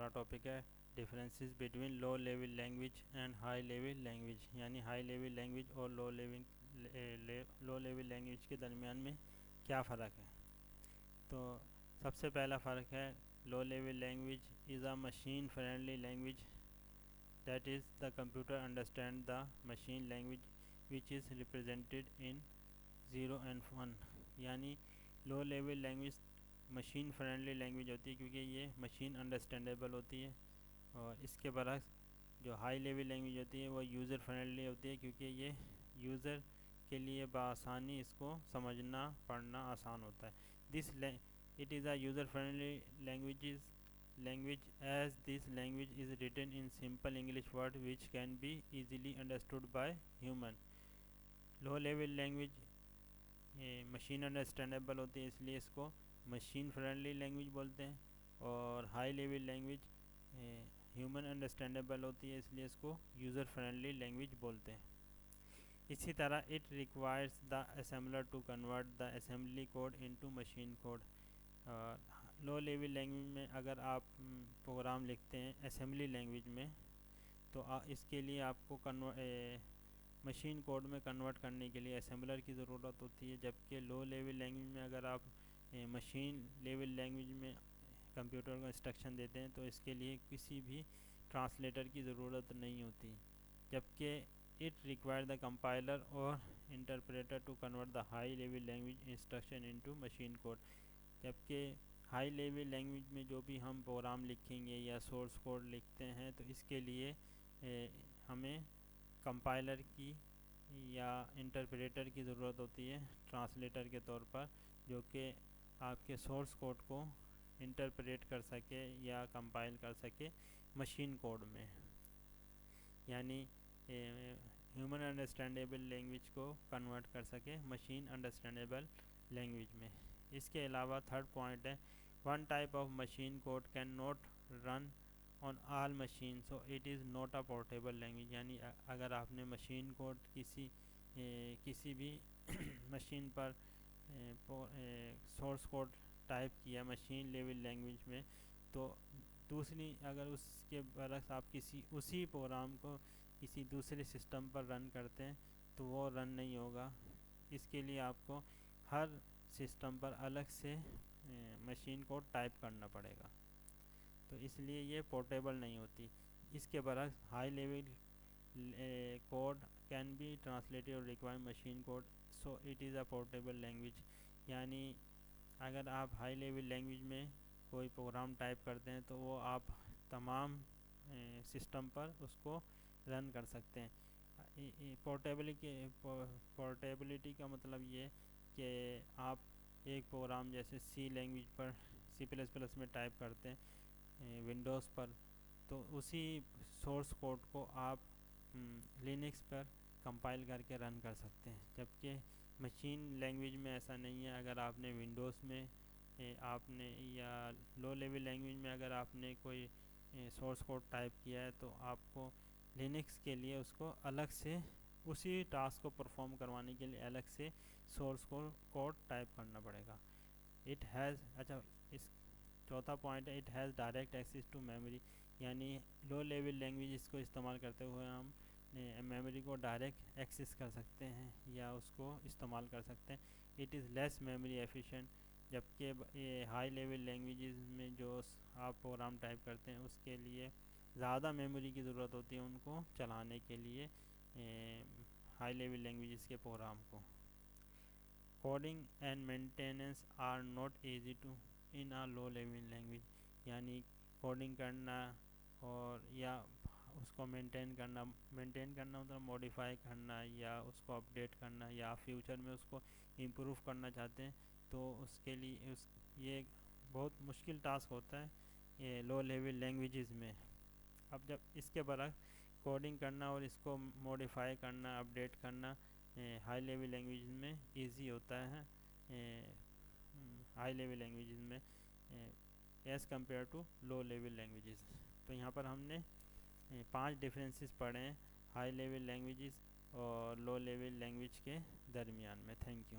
ہمارا ٹاپک ہے differences between love level language and high level language, یعنی high level language اور لو level language کے درمیان میں کیا فرق ہے۔ تو سب سے پہلا فرق ہے لو level language is a machine friendly language that is the computer understand the machine language which is represented in 0 and 1، یعنی low level language machine friendly language ہوتی ہے کیونکہ یہ مشین انڈرسٹینڈیبل ہوتی ہے، اور اس کے برعکس جو ہائی لیول لینگویج ہوتی ہے وہ یوزر فرینڈلی ہوتی ہے کیونکہ یہ یوزر کے لیے بآسانی اس کو سمجھنا پڑھنا آسان ہوتا ہے۔ It is a user friendly language as this language is written in simple English words which can be easily understood by human۔ Love level language machine understandable ہوتی ہے اس لیے اس کو مشین فرینڈلی لینگویج بولتے ہیں، اور high level language human understandable ہوتی ہے اس لیے اس کو یوزر فرینڈلی لینگویج بولتے ہیں۔ اسی طرح it requires the assembler to convert the assembly code into machine code. Low level language میں اگر آپ پروگرام لکھتے ہیں اسمبلی لینگویج میں تو اس کے لیے آپ کو مشین کوڈ میں کنورٹ کرنے کے لیے اسمبلر کی ضرورت ہوتی ہے، جبکہ لو لیول لینگویج میں اگر آپ مشین لیول لینگویج میں کمپیوٹر کو انسٹرکشن دیتے ہیں تو اس کے لیے کسی بھی ٹرانسلیٹر کی ضرورت نہیں ہوتی، جبکہ اٹ ریکوائر دا کمپائلر اور interpreter to convert the high level language instruction into machine code. جبکہ ہائی لیول لینگویج میں جو بھی ہم پروگرام لکھیں گے یا سورس کوڈ لکھتے ہیں تو اس کے لیے ہمیں کمپائلر کی یا انٹرپریٹر کی ضرورت ہوتی ہے ٹرانسلیٹر کے طور پر، جو کہ آپ کے سورس کوڈ کو انٹرپریٹ کر سکے یا کمپائل کر سکے مشین کوڈ میں، یعنی ہیومن انڈرسٹینڈیبل لینگویج کو کنورٹ کر سکے مشین انڈرسٹینڈیبل لینگویج میں۔ اس کے علاوہ تھرڈ پوائنٹ ہے one type of machine code can not run on all machine so it is not a portable language, یعنی اگر آپ نے مشین کوڈ کسی بھی مشین پر سورس کوڈ ٹائپ کیا مشین لیول لینگویج میں تو دوسری اگر اس کے برعکس آپ اسی پروگرام کو کسی دوسرے سسٹم پر رن کرتے ہیں تو وہ رن نہیں ہوگا۔ اس کے لیے آپ کو ہر سسٹم پر الگ سے مشین کوڈ ٹائپ کرنا پڑے گا، تو اس لیے یہ پورٹیبل نہیں ہوتی۔ اس کے برعکس high level code can be translated اور require machine code so it is a portable language, یعنی اگر آپ ہائی لیول لینگویج میں کوئی پروگرام ٹائپ کرتے ہیں تو وہ آپ تمام سسٹم پر اس کو رن کر سکتے ہیں۔ پورٹیبلٹی کا مطلب یہ کہ آپ ایک پروگرام جیسے سی لینگویج پر C++ میں ٹائپ کرتے ہیں ونڈوز پر، تو اسی سورس کوڈ کو آپ لینکس پر کمپائل کر کے رن کر سکتے ہیں، جبکہ مشین لینگویج میں ایسا نہیں ہے۔ اگر آپ نے ونڈوز میں یا لو لیول لینگویج میں اگر آپ نے کوئی سورس کوڈ ٹائپ کیا ہے تو آپ کو لینکس کے لیے اس کو الگ سے اسی ٹاسک کو پرفارم کروانے کے لیے الگ سے سورس کوڈ ٹائپ کرنا پڑے گا۔ اس چوتھا پوائنٹ ہے it has direct access to memory, یعنی لو لیول لینگویج اس کو استعمال کرتے ہوئے ہم میموری کو ڈائریکٹ ایکسیس کر سکتے ہیں یا اس کو استعمال کر سکتے ہیں۔ It is less memory efficient, جبکہ ہائی لیول لینگویجز میں جو آپ پروگرام ٹائپ کرتے ہیں اس کے لیے زیادہ میموری کی ضرورت ہوتی ہے ان کو چلانے کے لیے ہائی لیول لینگویجز کے پروگرام کو۔ Coding and maintenance are not easy to in a low level language, یعنی کوڈنگ کرنا اور یا اس کو مینٹین کرنا مطلب موڈیفائی کرنا یا اس کو اپڈیٹ کرنا یا فیوچر میں اس کو امپروو کرنا چاہتے ہیں تو اس کے لیے یہ بہت مشکل ٹاسک ہوتا ہے یہ لو لیول لینگویجز میں۔ اب جب اس کے برعکس کوڈنگ کرنا اور اس کو موڈیفائی کرنا اپڈیٹ کرنا ہائی لیول لینگویج میں ایزی ہوتا ہے، ہائی لیول لینگویجز میں as compare to low level languages. تو یہاں پر ہم نے 5 ڈفرینسز پڑھے ہیں ہائی لیول لینگویجز اور لو لیول لینگویج کے درمیان میں۔ Thank you.